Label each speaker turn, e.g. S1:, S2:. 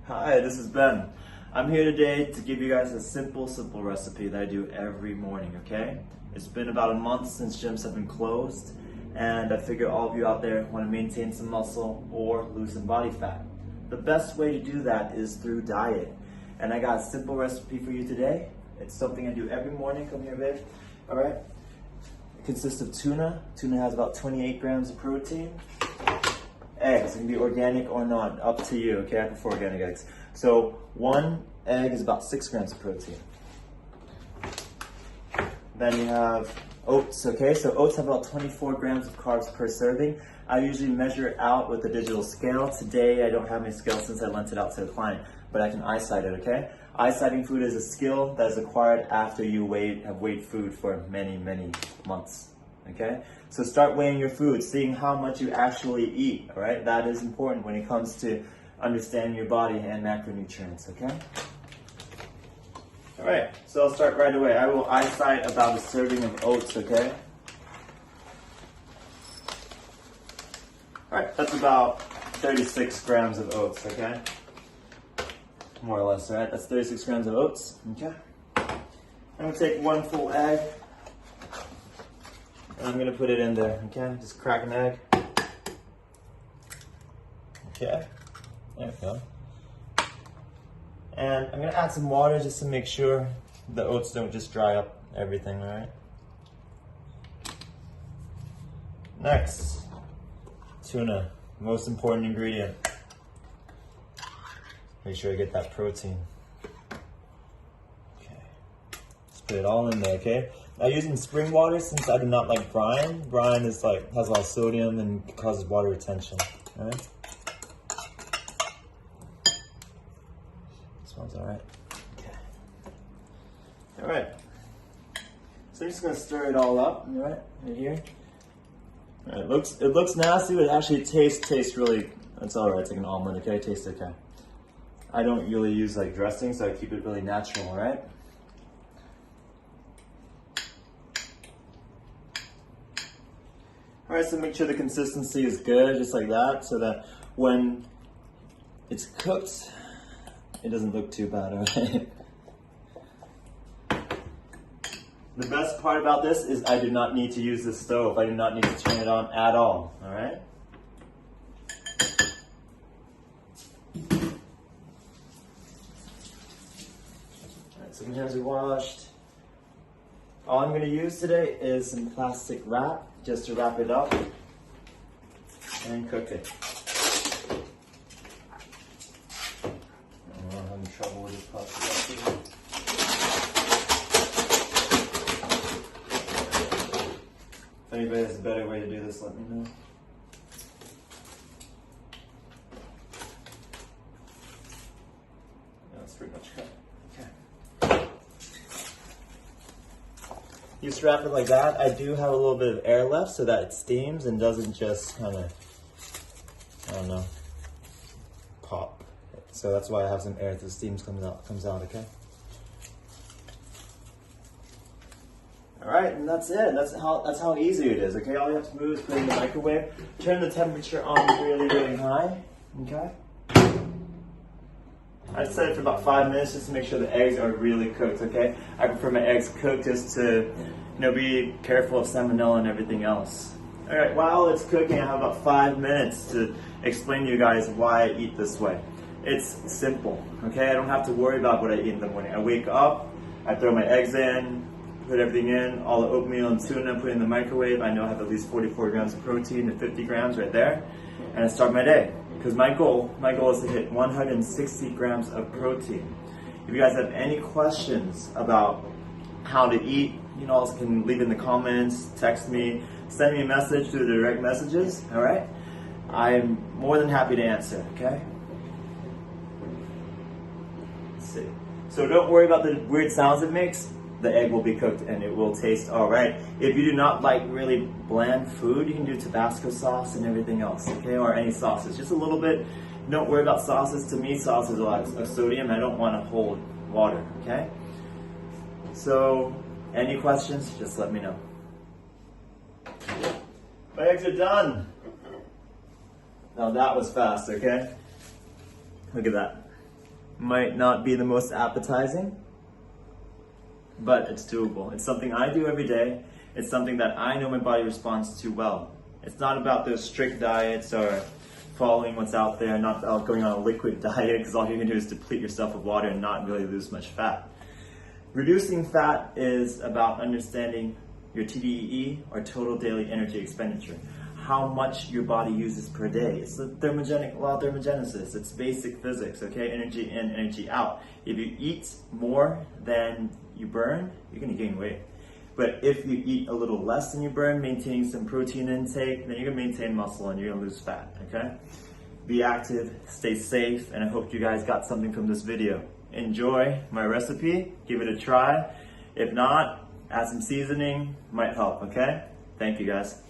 S1: Hi, this is Ben. I'm here today to give you guys a simple recipe that I do every morning, okay? It's been about a month since gyms have been closed, and I figure all of you out there want to maintain some muscle or lose some body fat. The best way to do that is through diet. And I got a simple recipe for you today. It's something I do every morning. Come here, babe. All right? It consists of tuna. Tuna has about 28 grams of protein. Eggs, it can be organic or not, up to you, okay? I prefer organic eggs. So one egg is about 6 grams of protein. Then you have oats, okay? So oats have about 24 grams of carbs per serving. I usually measure it out with a digital scale. Today I don't have my scale since I lent it out to a client, but I can eyesight it, okay? Eyesighting food is a skill that is acquired after you have weighed food for many months. Okay, so start weighing your food, seeing how much you actually eat, all right? That is important when it comes to understanding your body and macronutrients, okay? All right, so I'll start right away. I will eyesight about a serving of oats, okay? All right, that's about 36 grams of oats, okay? More or less, all right? That's 36 grams of oats, okay? I'm gonna take one full egg. And I'm gonna put it in there, okay? Just crack an egg. Okay, there we go. And I'm gonna add some water just to make sure the oats don't just dry up everything, all right? Next, tuna, most important ingredient. Make sure I get that protein. Okay, just put it all in there, okay? I'm using spring water since I do not like brine. Brine is has a lot of sodium and causes water retention. All right. Smells all right. Okay. All right. So I'm just gonna stir it all up. All right, right here. All right. It looks nasty, but it actually tastes really. It's all right. It's like an omelet. Okay, it tastes okay. I don't really use like dressing, so I keep it really natural. All right. All right, so make sure the consistency is good, just like that, so that when it's cooked, it doesn't look too bad, all right? The best part about this is I do not need to use the stove. I do not need to turn it on at all right? All right, so my hands are washed. All I'm gonna use today is some plastic wrap, just to wrap it up and cook it. I'm having trouble with this plastic wrap. If anybody has a better way to do this, let me know. That's pretty much cut. You just wrap it like that. I do have a little bit of air left so that it steams and doesn't just kind of, I don't know, pop. So that's why I have some air as the steam comes out, okay? All right, and that's it. That's how easy it is, okay? All you have to do is put it in the microwave, turn the temperature on really high, okay? I set it for about 5 minutes just to make sure the eggs are really cooked, okay? I prefer my eggs cooked just to, be careful of salmonella and everything else. All right, while it's cooking, I have about 5 minutes to explain to you guys why I eat this way. It's simple, okay? I don't have to worry about what I eat in the morning. I wake up, I throw my eggs in, put everything in, all the oatmeal and tuna, put it in the microwave. I know I have at least 44 grams of protein and 50 grams right there, and I start my day. Because my goal is to hit 160 grams of protein. If you guys have any questions about how to eat, you also can leave it in the comments, text me, send me a message through the direct messages, all right? I'm more than happy to answer, okay? Let's see. So don't worry about the weird sounds it makes. The egg will be cooked and it will taste all right. If you do not like really bland food, you can do Tabasco sauce and everything else, okay? Or any sauces, just a little bit. Don't worry about sauces. To me, sauce is a lot of sodium. I don't want to hold water, okay? So, any questions, just let me know. My eggs are done. Now that was fast, okay? Look at that. might not be the most appetizing, but it's doable. It's something I do every day. It's something that I know my body responds to well. It's not about those strict diets or following what's out there, not about going on a liquid diet, because all you're gonna do is deplete yourself of water and not really lose much fat. Reducing fat is about understanding your TDEE, or total daily energy expenditure. How much your body uses per day. It's the thermogenic law of thermogenesis. It's basic physics, okay? Energy in, energy out. If you eat more than you burn, you're gonna gain weight. But if you eat a little less than you burn, maintaining some protein intake, then you're gonna maintain muscle and you're gonna lose fat, okay? Be active, stay safe, and I hope you guys got something from this video. Enjoy my recipe, give it a try. If not, add some seasoning, might help, okay? Thank you guys.